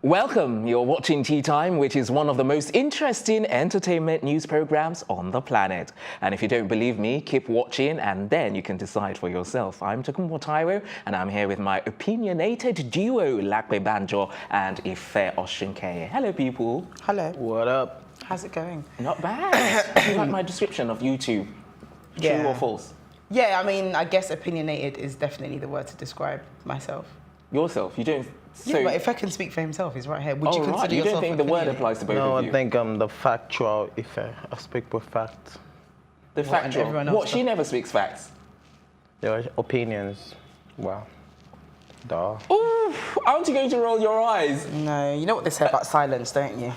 Welcome. You're watching Tea Time, which is one of the most interesting entertainment news programs on the planet. And if you don't believe me, keep watching and then you can decide for yourself. I'm Tokunbo Taiwo and I'm here with my opinionated duo, Lakbe Banjo and Ife Oshinke. Hello, people. Hello. What up? How's it going? Not bad. You like my description of YouTube? True or false? Yeah, I mean, I guess opinionated is definitely the word to describe myself. Yourself? You don't... So, yeah, but if I can speak for himself, he's right here. Would you consider right. You yourself don't think the word applies to both No, of you? I think I'm the factual Ife. I speak with facts. The factual. everyone else What? She never speaks facts. Your opinions, well, duh. Ooh, aren't you going to roll your eyes? No, you know what they say about silence, don't you?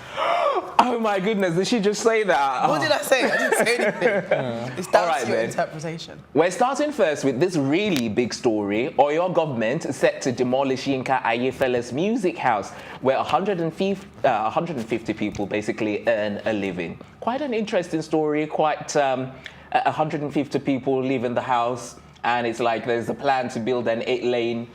Oh my goodness, did she just say that? What did I say? I didn't say anything. It's down to your interpretation. We're starting first with this really big story. Oyo government set to demolish Yinka Ayefele's music house, where 150 people basically earn a living. Quite an interesting story, 150 people live in the house, and it's like there's a plan to build an 8-lane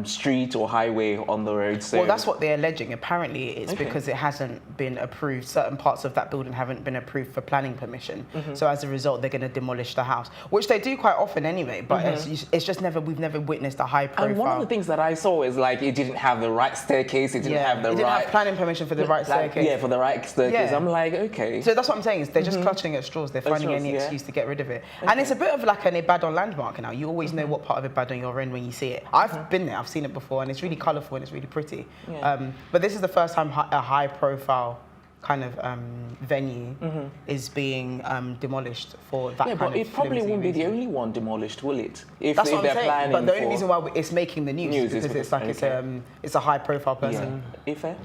street or highway on the road. So well, that's what they're alleging. Apparently, it's because it hasn't been approved. Certain parts of that building haven't been approved for planning permission. So as a result, they're going to demolish the house, which they do quite often anyway. But it's just we've never witnessed a high profile. And one of the things that I saw is like it didn't have the right staircase. It didn't have the it didn't have planning permission for the right staircase. Yeah, for the right staircase. Yeah. I'm like, okay. So that's what I'm saying. Is they're just clutching at straws. They're finding any excuse to get rid of it. And it's a bit of like an Ibadan landmark now. You always know what part of Ibadan you're in when you see it. I've been there. I've seen it before. And it's really colourful and it's really pretty. Yeah. But this is the first time a high-profile kind of venue is being demolished for that kind of but it probably won't be the only one demolished, will it? That's what I'm saying. But the only reason why it's making the news is because it's like it's a high-profile person. Yeah. Ife?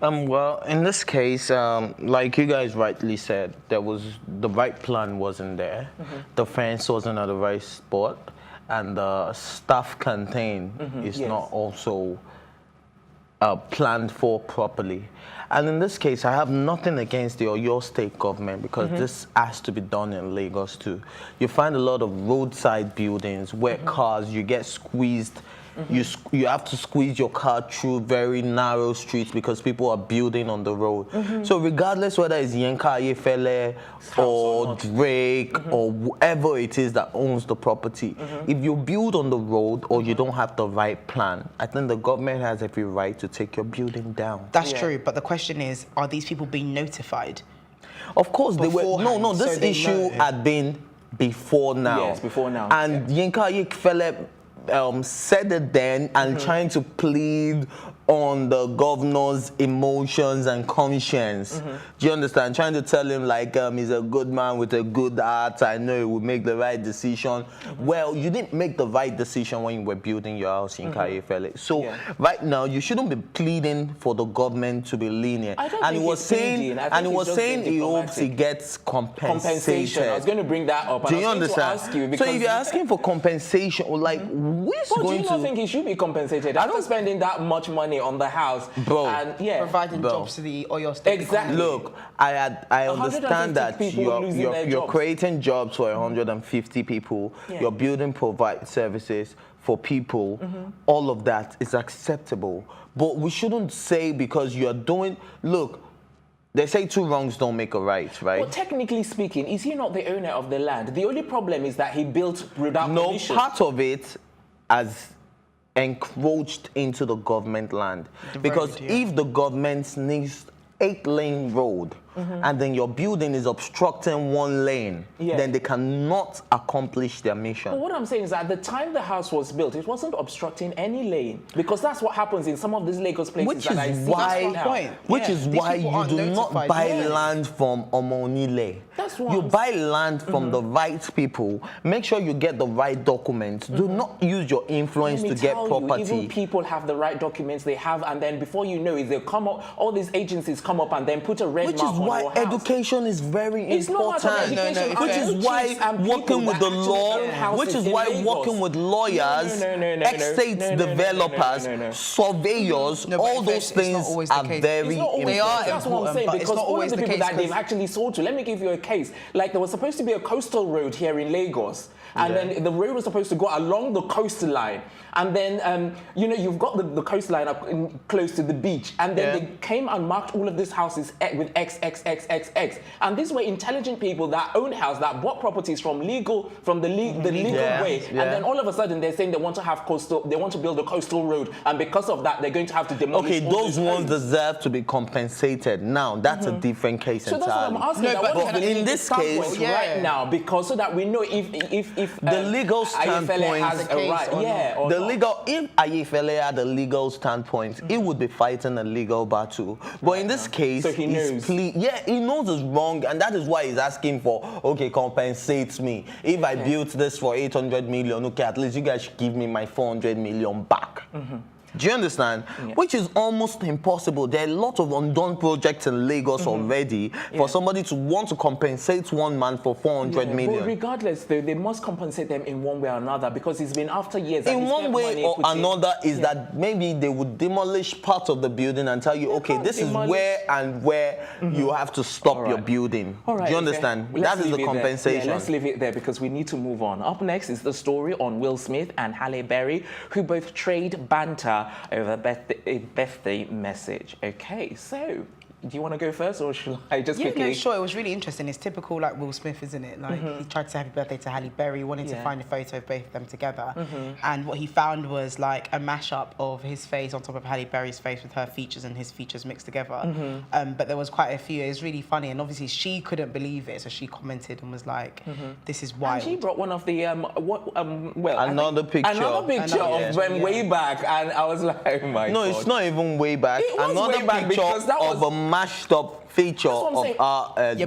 Well, in this case, like you guys rightly said, the right plan wasn't there. The fence wasn't at the right spot. And the staff canteen is not also planned for properly. And in this case, I have nothing against your state government because this has to be done in Lagos too. You find a lot of roadside buildings where cars, you get squeezed. You have to squeeze your car through very narrow streets because people are building on the road. So regardless whether it's Yinka Ayefele or Drake or whoever it is that owns the property, if you build on the road or you don't have the right plan, I think the government has every right to take your building down. That's true, but the question is, are these people being notified? Of course they were. No, this issue had been before now. Yes, before now. And Yinka Ayefele said it then and trying to plead on the governor's emotions and conscience. Do you understand? Trying to tell him like he's a good man with a good heart. I know he would make the right decision. Well, you didn't make the right decision when you were building your house in Ayefele. So right now you shouldn't be pleading for the government to be lenient. And he was saying, he hopes he gets compensation. I was going to bring that up. Do you understand? So if you're asking for compensation, like who's do going you to? not think he should be compensated after spending that much money on the house, bro, and providing jobs to the Oyo State? Exactly. Look, I understand that you're creating jobs for 150 people. You're building provide services for people. All of that is acceptable, but we shouldn't say because you're doing. Look, they say 2 wrongs don't make a right, right? Well, technically speaking, is he not the owner of the land? The only problem is that he built without permission. No, part of it has encroached into the government land. Because if the government needs 8-lane road and then your building is obstructing 1 lane, then they cannot accomplish their mission. But what I'm saying is that at the time the house was built, it wasn't obstructing any lane because that's what happens in some of these Lagos places. Which is why you do not buy land from Omonile. That's why you buy land from the right people. Make sure you get the right documents. Do not use your influence to get property. Even people have the right documents they have, and then before you know it, they'll come up. All these agencies come up and then put a red mark on why education is very important. Which is why working with the law, which is why working with lawyers, estate developers, surveyors, all those things are very important. They are That's what I'm saying, but because it's not all of always the the people case that they've actually sold to, let me give you a case. Like there was supposed to be a coastal road here in Lagos. and then the road was supposed to go along the coastline. And then, you've got the coastline up close to the beach. And then they came and marked all of these houses with X, X, X, X, X. And these were intelligent people that owned house, that bought properties from the legal way. And then all of a sudden, they're saying they want to build a coastal road. And because of that, they're going to have to demolish. Okay, those ones deserve to be compensated. Now, that's a different case entirely. So that's what I'm asking. No, but in this case, right now, because so that we know if the legal standpoint has a right, or the legal, if Ayefele had a legal standpoint, he would be fighting a legal battle. But in this case, so he knows. he knows it's wrong, and that is why he's asking for, okay, compensate me. If I built this for 800 million, okay, at least you guys should give me my 400 million back. Do you understand? Yeah. Which is almost impossible. There are a lot of undone projects in Lagos already for somebody to want to compensate one man for 400 million. But regardless, though, they must compensate them in one way or another because it's been after years. In one way or another is that maybe they would demolish part of the building and tell you, okay, this is where you have to stop your building. Do you understand? That is the compensation. Yeah, let's leave it there because we need to move on. Up next is the story on Will Smith and Halle Berry, who both trade banter over a birthday message. Okay, so do you want to go first or shall I just quickly? No, sure. It was really interesting. It's typical like Will Smith, isn't it? Like he tried to say happy birthday to Halle Berry, wanted to find a photo of both of them together. And what he found was like a mashup of his face on top of Halle Berry's face with her features and his features mixed together. But there was quite a few. It was really funny. And obviously she couldn't believe it. So she commented and was like, this is wild. And she brought one of the, another picture of them way back. And I was like, oh my God. No, it's not even way back. It was another way back picture because that was of a mashed up feature of our there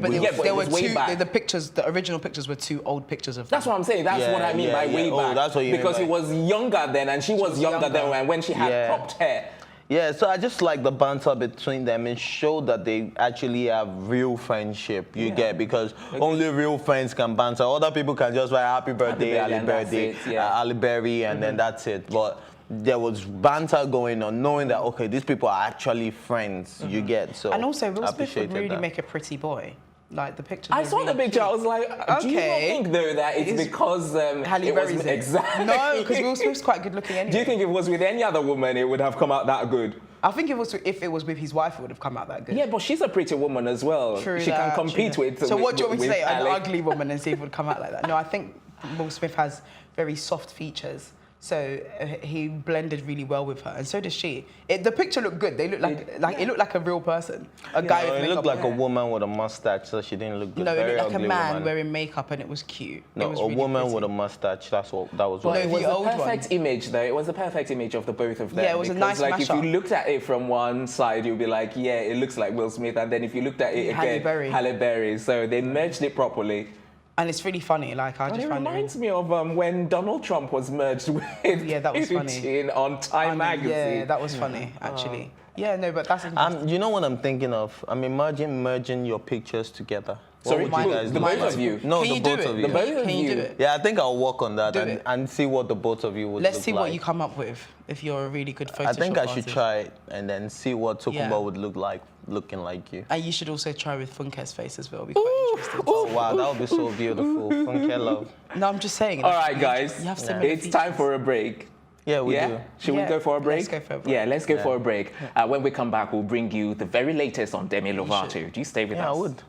were two. The pictures, the original pictures were two old pictures of them. That's what I'm saying. That's what I mean by way back. That's what you because mean he was younger then and she was younger then when she had cropped hair. Yeah, so I just like the banter between them. It showed that they actually have real friendship, you get, because only real friends can banter. Other people can just write happy birthday, Halle Berry, and then that's it. But there was banter going on, knowing that, okay, these people are actually friends, you get. So and also, Will Smith would really make a pretty boy. Like the picture. I saw the picture. I was like, do you not think though that it's because Halle Berry's exactly? No, because Will Smith's quite good looking anyway. Do you think if it was with any other woman, it would have come out that good? I think if it was with his wife, it would have come out that good. Yeah, but she's a pretty woman as well. True she can compete with. So what do you want me to say? Halle? An ugly woman and see if it would come out like that? No, I think Will Smith has very soft features. So he blended really well with her, and so does she. The picture looked good. They looked like it looked like a real person, a guy with makeup. It looked like a woman with a mustache, so she didn't look good. No, it Very looked like a man woman. wearing makeup, and it was cute. No, it was a really woman pretty. with a mustache. That was But what. it was the perfect image, though. It was the perfect image of the both of them. Yeah, it was a nice like mashup. if you looked at it from one side, you'd be like, yeah, it looks like Will Smith, and then if you looked at it again, Halle Berry. So they merged it properly. And it's really funny. Like I just it find reminds me of when Donald Trump was merged with that was funny on Time magazine. Yeah, that was funny actually. Yeah, no, but that's interesting. You know what I'm thinking of? I'm imagining merging your pictures together. Sorry, the both of you. No, Can the you do both it? of you. The both of Can you you. do it? Yeah, I think I'll work on that Do and see what the both of you would Let's look see like. what you come up with if you're a really good Photoshop I think I should artist. try it and then see what Tokumba would look like, looking like you. And you should also try with Funke's face as well. It'll be quite interesting. Oh wow, that would be so beautiful. Funke love. No, I'm just saying. All right, guys. You have similar It's time for a break. Yeah, we do. Should we go for a break? Let's go for a break. Yeah, let's go for a break. When we come back, we'll bring you the very latest on Demi Lovato. Do you stay with us? Yeah, I would.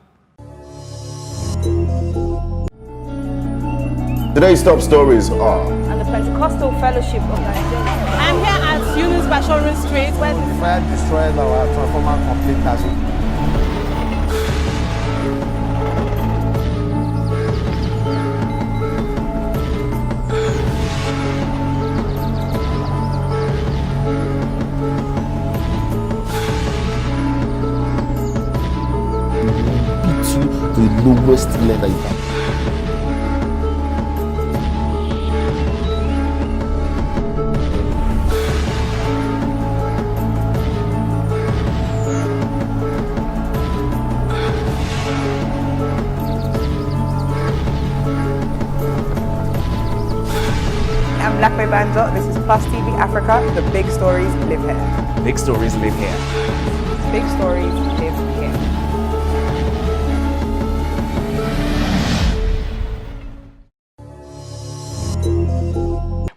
Today's top stories are and the Pentecostal Fellowship of Nigeria. I'm here at Eunice Bashoru Street where the fire destroyed our transformer complete. the lowest level you can. I'm Black Banzo. This is Plus TV Africa. The big stories live here. Big stories live here. Big stories live here.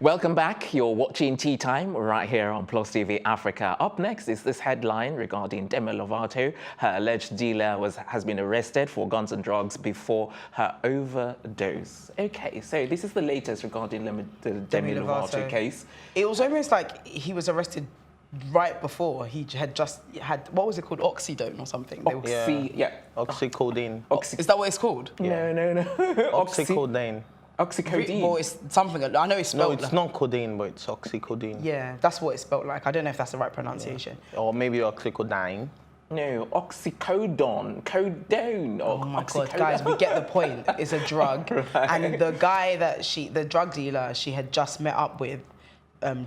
Welcome back. You're watching Tea Time right here on Plus TV Africa. Up next is this headline regarding Demi Lovato. Her alleged dealer has been arrested for guns and drugs before her overdose. Okay, so this is the latest regarding the Demi Lovato case. It was almost like he was arrested right before he had just had, what was it called, oxydone or something? Oxycodone. Is that what it's called? No. Oxycodone. Oxycodone. Well, it's something, I know it's spelled. No, it's not codeine, but it's oxycodone. Yeah, that's what it's spelled like. I don't know if that's the right pronunciation. Yeah. Or maybe oxycodone. No, oxycodone, codone. Oh my God, guys, we get the point. It's a drug. Right. And the guy that the drug dealer she had just met up with,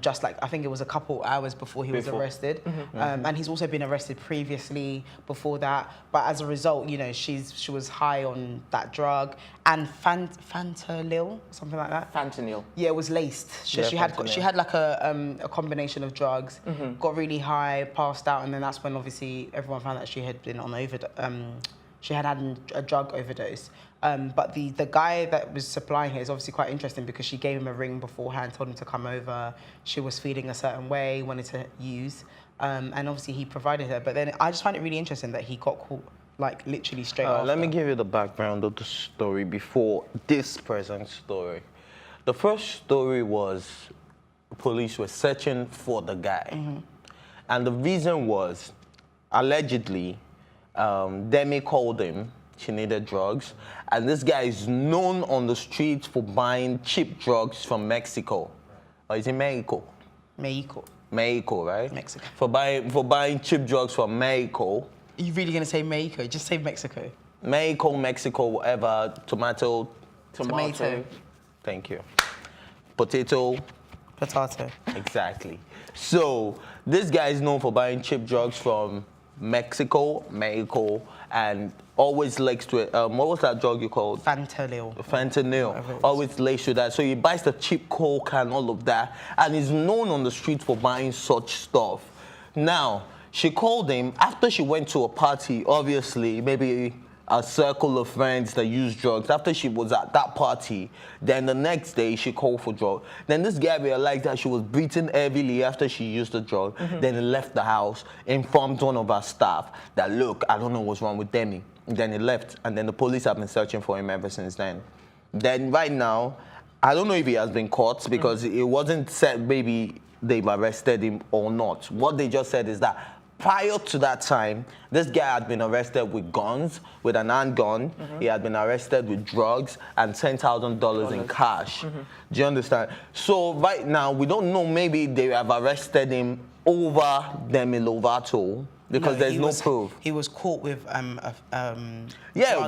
just like, I think it was a couple hours before he was arrested. And he's also been arrested previously before that. But as a result, you know, she was high on that drug and fentanyl, something like that. Fentanyl. Yeah, it was laced. She had like a combination of drugs, got really high, passed out, and then that's when obviously everyone found that she had been on she had a drug overdose. But the guy that was supplying her is obviously quite interesting because she gave him a ring beforehand, told him to come over. She was feeling a certain way, wanted to use, and obviously he provided her. But then I just find it really interesting that he got caught, like, literally straight after. Let me give you the background of the story before this present story. The first story was police were searching for the guy. And the reason was, allegedly, Demi called him. She needed drugs, and this guy is known on the streets for buying cheap drugs from Mexico. Or is it Mexico? Mexico, right? Mexico. For buying cheap drugs from Mexico. Are you really gonna say Mexico? Just say Mexico. Mexico, whatever. Tomato. Thank you. Potato. Exactly. So this guy is known for buying cheap drugs from Mexico, and always likes to what was that drug you called? Fentanyl. Always likes to that. So he buys the cheap coke and all of that, and he's known on the street for buying such stuff. Now, she called him after she went to a party, obviously, maybe a circle of friends that use drugs. After she was at that party, then the next day she called for drugs. Then this guy realized that she was breathing heavily after she used the drug. Then he left the house, informed one of our staff that, look, I don't know what's wrong with Demi. And then he left, and then the police have been searching for him ever since then. Then right now, I don't know if he has been caught because it wasn't said maybe they've arrested him or not. What they just said is that prior to that time, this guy had been arrested with guns, with an handgun. He had been arrested with drugs and $10,000 in cash. Do you understand? So right now, we don't know, maybe they have arrested him over Demi Lovato because there's no proof. He was caught with drugs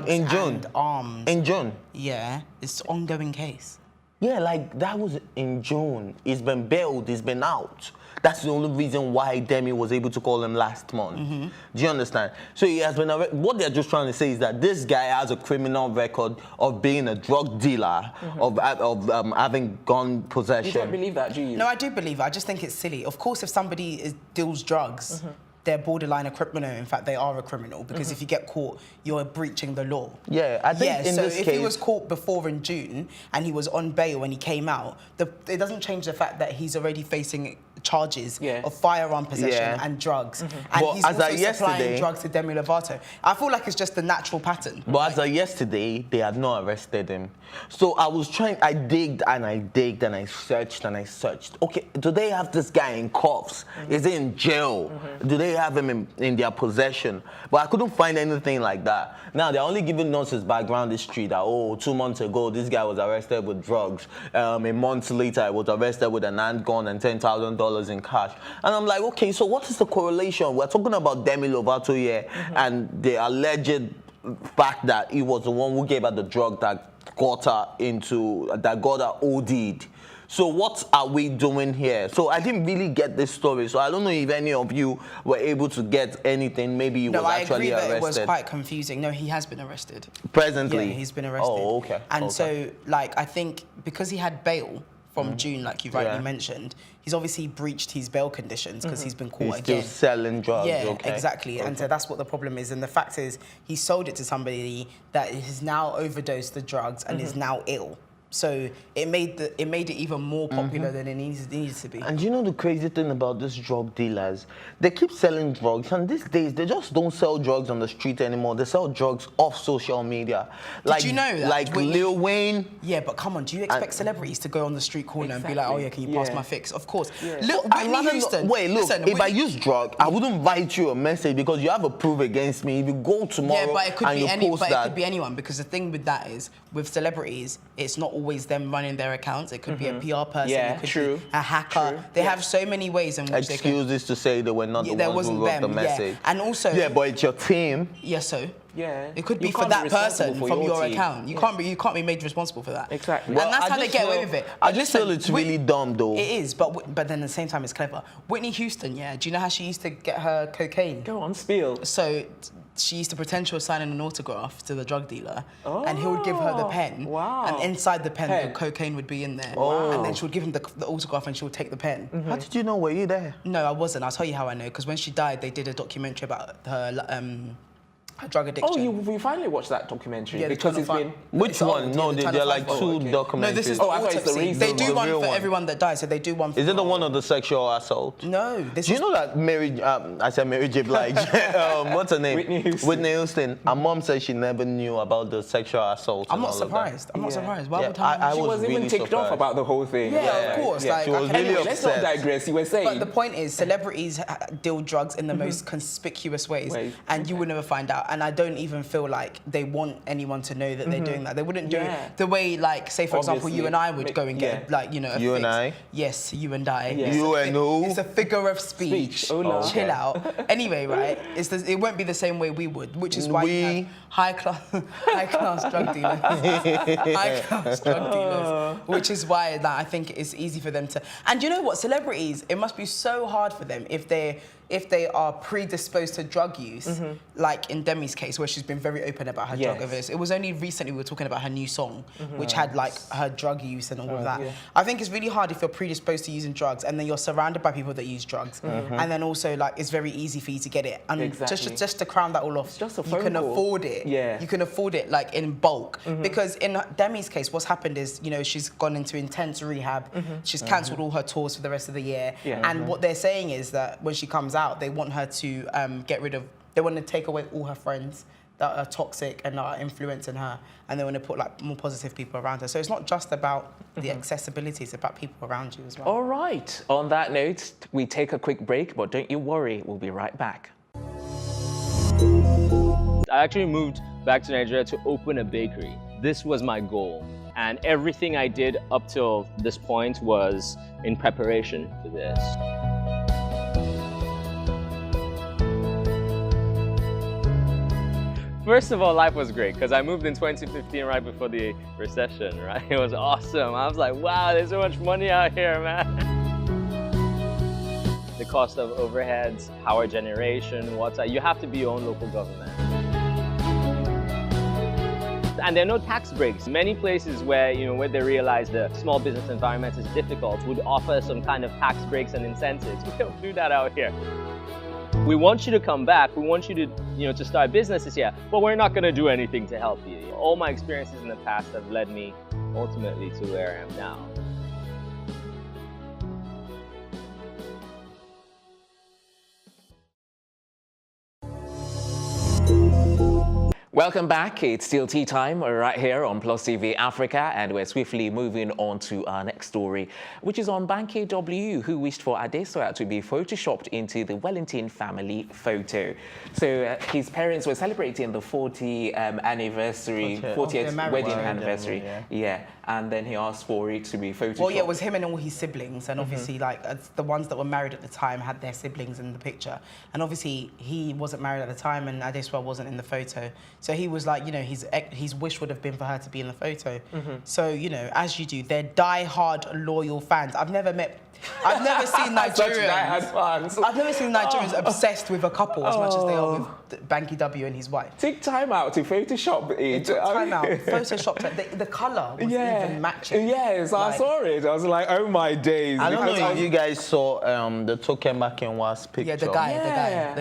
in June. And arms. In June. Yeah, it's an ongoing case. Yeah, like that was in June. He's been bailed, he's been out. That's the only reason why Demi was able to call him last month. Do you understand? So he has been arrested. What they're just trying to say is that this guy has a criminal record of being a drug dealer, of having gun possession. You don't believe that, do you? No, I do believe it. I just think it's silly. Of course, if somebody deals drugs, they're borderline a criminal. In fact, they are a criminal because if you get caught, you're breaching the law. Yeah, I think in this case... So if he was caught before in June and he was on bail when he came out, it doesn't change the fact that he's already facing charges of firearm possession and drugs. And he's also supplying drugs to Demi Lovato. I feel like it's just the natural pattern. But as of yesterday, they had not arrested him. So I was trying, I digged and I searched and I searched. Okay, do they have this guy in cuffs? Is he in jail? Do they have him in their possession? But I couldn't find anything like that. Now, they're only giving us his background history that, 2 months ago, this guy was arrested with drugs. A month later, he was arrested with an handgun and $10,000 in cash. And I'm like, okay, so what is the correlation? We're talking about Demi Lovato here and the alleged fact that he was the one who gave her the drug that got her OD'd. So what are we doing here? So I didn't really get this story. So I don't know if any of you were able to get anything. Maybe he was actually arrested. No, I agree that it was quite confusing. No, he has been arrested. Presently? Yeah, he's been arrested. Oh, okay. And so, like, I think because he had bail from June, like you rightly mentioned, he's obviously breached his bail conditions because he's been caught again. He's still selling drugs, exactly. And so that's what the problem is. And the fact is, he sold it to somebody that has now overdosed the drugs and is now ill. So it made it even more popular than it needed to be. And you know the crazy thing about these drug dealers? They keep selling drugs, and these days they just don't sell drugs on the street anymore. They sell drugs off social media. Did you know that? Like Lil Wayne. Yeah, but come on, do you expect celebrities to go on the street corner and be like, oh yeah, can you pass my fix? Of course. Yeah. Whitney Houston. Wait, look, if I use drug, I wouldn't write you a message because you have a proof against me. If you go tomorrow but it could and be you post that. It could be anyone, because the thing with that is, with celebrities, it's not always them running their accounts. It could be a PR person. Yeah, it could true. be a hacker. They have so many ways in which Excuses to say they were not the ones who wrote the message. And also... Yeah, but it's your team. Yes, so... Yeah. It could be You for can't that be responsible person for from your team. account. You can't be made responsible for that. Exactly. Well, And that's how they get away with it. I just feel it's really dumb, though. It is, but then at the same time, it's clever. Whitney Houston, yeah. Do you know how she used to get her cocaine? Go on, spill. So she used to pretend she was signing an autograph to the drug dealer, and he would give her the pen. Wow. And inside the pen, the cocaine would be in there. And then she would give him the autograph, and she would take the pen. How did you know? Were you there? No, I wasn't. I'll tell you how I know. Because when she died, they did a documentary about her drug addiction. Oh, we finally watched that documentary Yeah, because it's been. Which one? No, there are like two documentaries. No, this is Oh, I thought it's the reason. They do The one real for one. everyone that dies, so they do one for... Is it the one of the sexual assault? No, this Do you is... know that I said Mary J. Blige. What's her name? Whitney Houston. Whitney Houston. Her mom said she never knew about the sexual assault. I'm and not all of that. surprised. I'm not surprised. Why Yeah, would I She was was even really ticked off surprised. about the whole thing. Yeah, of course. Like, She was I can't- really Anyway, let's not upset. digress. You were saying. But the point is, celebrities deal drugs in the most conspicuous ways, and you would never find out. And I don't even feel like they want anyone to know that they're doing that. They wouldn't do it the way, like, say, for example, you and I would go and get, like, you know, a You fix. and I? Yes, you and I. Yeah. It's You a and who? It's a figure of speech. Oh, no. Chill out. Anyway, right? It won't be the same way we would, which is why you have high class drug dealers. High class drug dealers. Which is why that I think it's easy for them to. And you know what? Celebrities, it must be so hard for them if they are predisposed to drug use, like in Demi's case, where she's been very open about her drug overdose. It was only recently we were talking about her new song, which had like her drug use and all of that. I think it's really hard if you're predisposed to using drugs and then you're surrounded by people that use drugs, and then also like it's very easy for you to get it. And just to crown that all off, just a you phone can call. afford it. Yeah. You can afford it like in bulk, because in Demi's case, what's happened is, you know, she's gone into intense rehab. She's cancelled all her tours for the rest of the year, and what they're saying is that when she comes out, they want her to they want to take away all her friends that are toxic and are influencing her, and they want to put like more positive people around her. So it's not just about the accessibility, it's about people around you as well. All right. On that note, we take a quick break, but don't you worry, we'll be right back. I actually moved back to Nigeria to open a bakery. This was my goal, and everything I did up till this point was in preparation for this. First of all, life was great because I moved in 2015 right before the recession, right? It was awesome. I was like, wow, there's so much money out here, man. The cost of overheads, power generation, water, you have to be your own local government. And there are no tax breaks. Many places where they realize the small business environment is difficult would offer some kind of tax breaks and incentives. We don't do that out here. We want you to come back. We want you to, to start businesses here, but we're not going to do anything to help you. All my experiences in the past have led me ultimately to where I am now. Welcome back. It's still tea time right here on Plus TV Africa, and we're swiftly moving on to our next story, which is on Banky W, who wished for Adesua to be photoshopped into the Wellington family photo. So his parents were celebrating the 40th wedding anniversary. And then he asked for it to be photoshopped. Well, yeah, it was him and all his siblings, and obviously, like, the ones that were married at the time had their siblings in the picture. And obviously, he wasn't married at the time, and Adesua wasn't in the photo. So he was like, his wish would have been for her to be in the photo. So, as you do, they're die-hard, loyal fans. I've never seen Nigerians. I've never seen Nigerians obsessed with a couple as much as they are with Banky W and his wife. Take time out to Photoshop it. Took time out, photoshopped it. The colour was even matching. Yes, I saw it. I was like, oh my days. I don't know if you guys saw the Toke Makinwa's picture. Yeah, the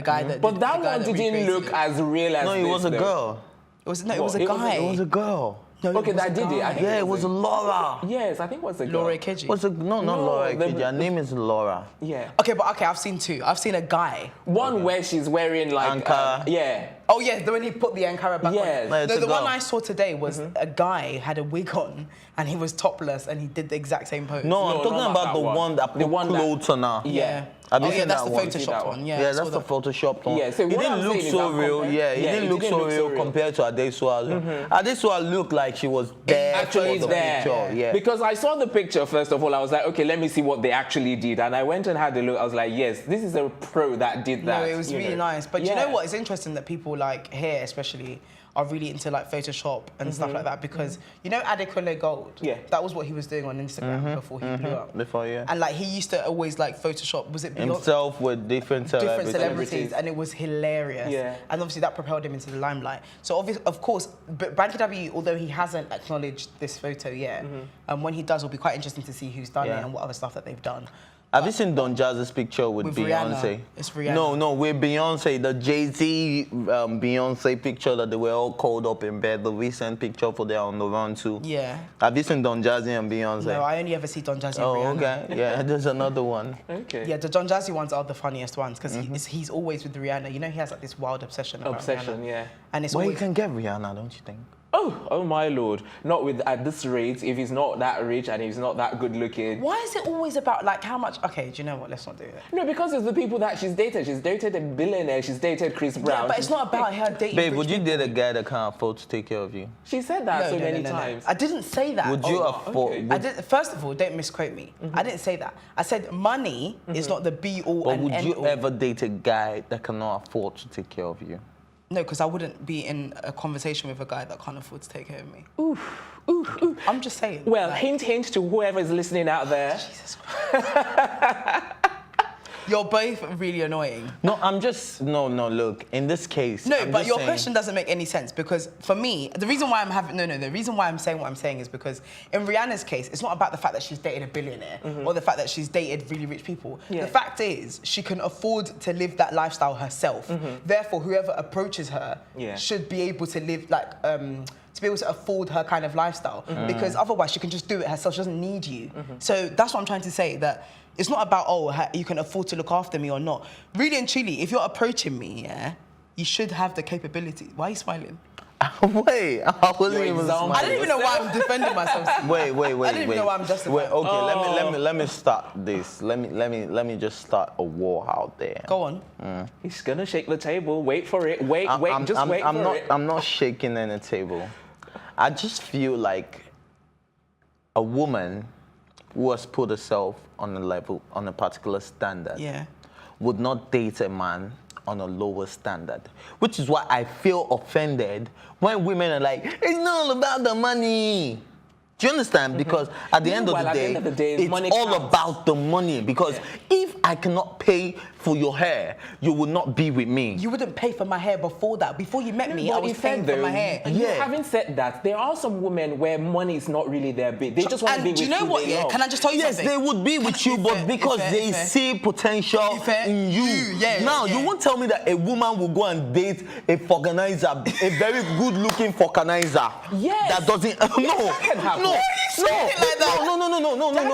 guy that. But that one didn't look as real as No, it was a girl. It was a guy. It was a girl. No, Okay, it was that a did it. guy. I think Yeah, it was Laura. Yes, I think it was a girl. Laura Ikeja. No, not Laura Ikeja. Her name is Laura. Yeah. Okay, but I've seen two. I've seen a guy. One where she's wearing like Ankara. yeah. Oh yeah, when he put the Ankara back Yes. on. No, it's No, a the one girl. I saw today was a guy had a wig on and he was topless and he did the exact same pose. No, I'm No, talking not about that the one. one that The put one that- clothes on her. Yeah. Have you Oh yeah, seen that's that the one? photoshopped one. Yeah, I Yeah, saw that's the that. photoshopped one. Yeah, so He what didn't I'm look saying is so that real. compared- Yeah, he didn't look so real compared to Adesua. Adesua looked like she was there Actually for the there. picture. Yeah. Because I saw the picture first of all, I was like, okay, let me see what they actually did. And I went and had a look. I was like, yes, this is a pro that did that. No, it was you really know. nice. But you Yeah. know what? It's interesting that people like here, especially, are really into like Photoshop and stuff like that because you know Adekule Gold. Yeah. That was what he was doing on Instagram before he blew up. Before, yeah. And like he used to always like Photoshop. Was it Beyonce? Himself with different Different celebrities. celebrities, and it was hilarious. Yeah. And obviously that propelled him into the limelight. So of course, but Banky W, although he hasn't acknowledged this photo yet, when he does, it'll be quite interesting to see who's done Yeah. it and what other stuff that they've done. Have you seen Don Jazz's picture with Rihanna. Beyonce? It's Rihanna. No, with Beyonce. The Jay-Z Beyonce picture that they were all called up in bed. The recent picture for their On the Run too. Yeah. Have you seen Don Jazzy and Beyonce? No, I only ever see Don Jazzy and Oh, Rihanna. okay. Yeah, there's another one. Okay. Yeah, the Don Jazzy ones are the funniest ones because he's always with Rihanna. You know, he has like this wild obsession about Obsession, Rihanna. yeah. And it's Well, you always... can get Rihanna, don't you think? Oh my lord. Not with at this rate, if he's not that rich and he's not that good looking. Why is it always about like how much... Okay, do you know what? Let's not do that. No, because it's the people that she's dated. She's dated a billionaire, she's dated Chris Brown. Yeah, but it's not about her dating Babe, rich would you people. date a guy that can't afford to take care of you? She said that so many times. I didn't say that. Would you afford? okay. I did, first of all, don't misquote me. I didn't say that. I said money is not the be-all But and would you end-all. ever date a guy that cannot afford to take care of you? No, because I wouldn't be in a conversation with a guy that can't afford to take care of me. I'm just saying. Well, like, hint, hint to whoever is listening out there. Jesus Christ. You're both really annoying. No, I'm just look. In this case, No, I'm but just your saying- question doesn't make any sense because for me, the reason why I'm saying what I'm saying is because in Rihanna's case, it's not about the fact that she's dated a billionaire or the fact that she's dated really rich people. Yeah. The fact is, she can afford to live that lifestyle herself. Therefore, whoever approaches her Yeah. should be able to live like to be able to afford her kind of lifestyle because otherwise she can just do it herself. She doesn't need you. So that's what I'm trying to say, that it's not about, you can afford to look after me or not. Really and truly, if you're approaching me, yeah, you should have the capability. Why are you smiling? Wait, I wasn't even example. smiling. I don't even know why I'm defending myself. Wait. I don't even know why I'm justifying. Wait, okay, let me start this. Let me just start a war out there. Go on. He's gonna shake the table. Wait for it. Wait I'm for not, it. I'm not shaking any table. I just feel like a woman who has put herself on a level, on a particular standard, Yeah. would not date a man on a lower standard. Which is why I feel offended when women are like, it's not all about the money. Do you understand? Because at the end of the day, it's money all counts. about the money. Because if I cannot pay for your hair, you will not be with me. You wouldn't pay for my hair before that. Before you met me, I But was you said paying for though, my hair. Yeah. Having said that, there are some women where money is not really their bit. They just want to And be with do you know who what, they yeah? love. Can I just tell you Yes, something? they would be with you, but because they see potential in you. Now, you won't tell me that a woman will go and date a organizer, a very good-looking organizer. Yes. That doesn't. that can happen. No. That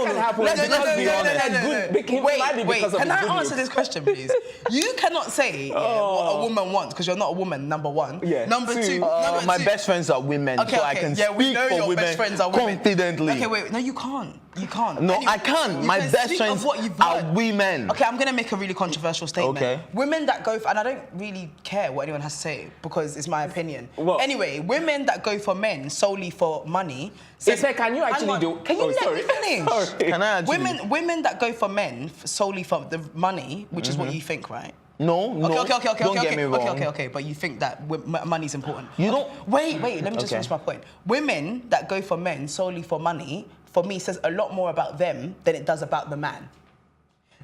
can happen. Let's just be honest. Wait, can I answer this question, please? You cannot say what a woman wants because you're not a woman, number one. Yeah. Number two, My best friends are women, so I can yeah, we speak know for your women best friends are women. confidently. Okay, wait, no, you can't. You can't. No, Anyway, I can't. you My can best speak friends of what you've are learned. women. Okay, I'm going to make a really controversial statement. Okay. Women that go for, and I don't really care what anyone has to say because it's my opinion. Well- Anyway, women that go for men solely for money. Can you actually do? Can you let me finish? Sorry. Can I actually? Women that go for men solely for the money, which is what you think, right? No. Don't get me wrong. Okay. But you think that money's important. You don't. Wait. Let me just Okay. finish my point. Women that go for men solely for money, for me, says a lot more about them than it does about the man.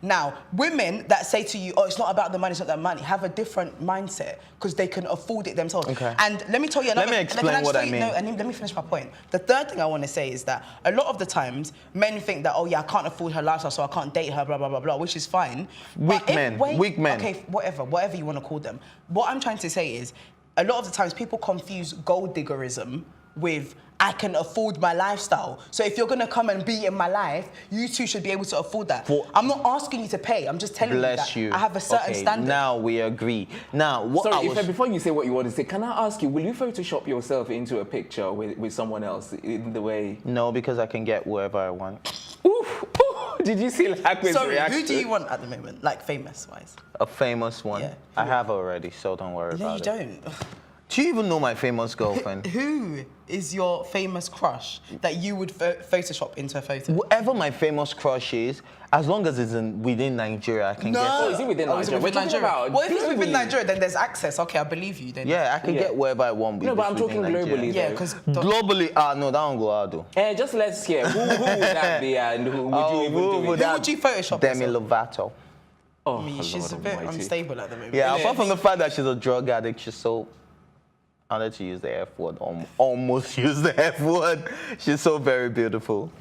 Now, women that say to you, oh, it's not about the money, it's not that money, have a different mindset because they can afford it themselves. Okay. And let me tell you another... Let me explain what I mean. No, and let me finish my point. The third thing I want to say is that a lot of the times, men think that, oh, yeah, I can't afford her lifestyle, so I can't date her, blah, blah, blah, blah, which is fine. Weak men. Okay, whatever you want to call them. What I'm trying to say is, a lot of the times, people confuse gold diggerism with I can afford my lifestyle. So if you're gonna come and be in my life, you two should be able to afford that. I'm not asking you to pay. I'm just telling you that I have a certain standard. Now we agree. Now, what Sorry, before you say what you want to say, can I ask you, will you Photoshop yourself into a picture with someone else in the way? No, because I can get wherever I want. Oof, oof. Did you see Lakwe's reaction? Who do you want at the moment, like famous-wise? A famous one. Yeah. I have already, so don't worry about it. No, you don't. Do you even know my famous girlfriend? Who is your famous crush that you would Photoshop into a photo? Whoever my famous crush is, as long as it's within Nigeria, I can get. Oh, is it within Nigeria? We're talking about Well, if it's within globally. Nigeria, then there's access. Okay, I believe you. Then. Yeah, I can get wherever I want. No, but I'm talking globally. Yeah, though. because Globally, no, that won't go out though. Just let's hear. Who would that be and who would you even do it? Who would you Photoshop? Demi Lovato. Oh, I mean, she's a bit unstable at the moment. Yeah, apart from the fact that she's a drug addict, she's so... I wanted to use the F word, almost use the F word. She's so very beautiful.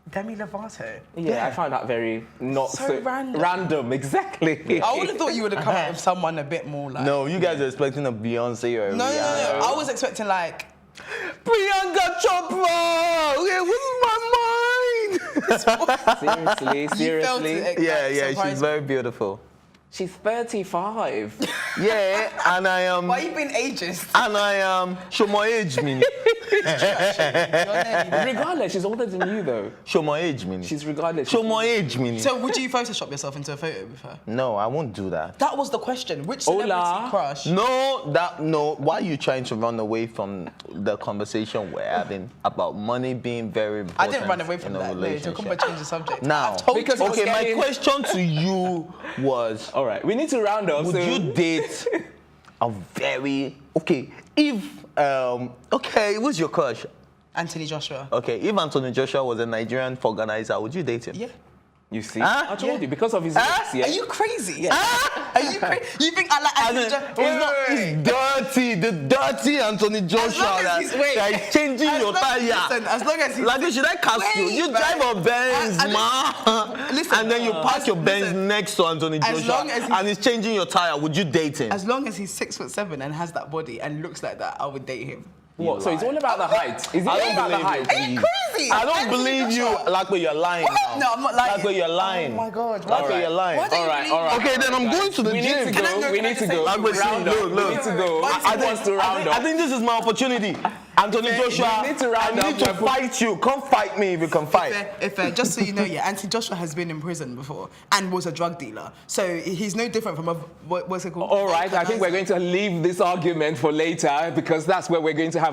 Demi Lovato. Yeah, I found that very not so random. Random, exactly. I would have thought you would have come up with someone a bit more like... No, you guys are expecting a Beyonce or a No. Rihanna. I was expecting like... Priyanka Chopra! Okay, what's my mind? Seriously. Yeah, she's very beautiful. She's 35. Yeah, and I am... Why are you being ageist? And I am... Show my age, mini. Regardless, she's older than you, though. Show my age, mini. She's regardless. Show my age, mini. So would you Photoshop yourself into a photo with her? No, I won't do that. That was the question. Which celebrity crush? No. Why are you trying to run away from the conversation we're having about money being very important? I didn't run away from in a that. No, relationship? talking about change the subject. Now, Because okay, my question to you was... All right, we need to round up. Would you date a very... Okay, if... okay, who's your crush? Anthony Joshua. Okay, if Anthony Joshua was a Nigerian organizer, would you date him? Yeah. You see? I told you, because of his looks, yeah. Are you crazy? Yeah. Are you crazy? You think I like Anthony Joshua? It's dirty, the dirty Anthony Joshua that is changing your tire. Listen, as long as he's... Like, should I cast you? You drive a Benz, man. Listen, and then you park your Benz next to Anthony Joshua and he's changing your tire. Would you date him? As long as he's 6'7" and has that body and looks like that, I would date him. What? So it's all about the height? Is it all about the height? Are you crazy? I don't believe you. Like where you're lying. Now. No, I'm not lying. Like where you're lying. Oh my God. Like where you're lying. Why don't you believe me? Okay, then I'm going to the We gym. need to go. We need to go. Like we're Round up. look. We need to go. I think this is my opportunity. Anthony Joshua, we need to round I need to fight you. Come fight me if you can fight. Just so you know, yeah, Anthony Joshua has been in prison before and was a drug dealer. So he's no different from what's it called? All right, I think we're going to leave this argument for later because that's where we're going to have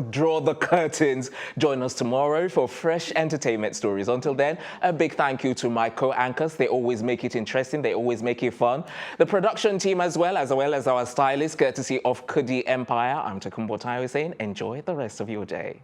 draw the curtains. Join us tomorrow for fresh entertainment stories. Until then, a big thank you to my co-anchors. They always make it interesting. They always make it fun. The production team as well as our stylist, courtesy of Kudi Empire. I'm Tokunbo Tayo saying enjoy the rest of your day.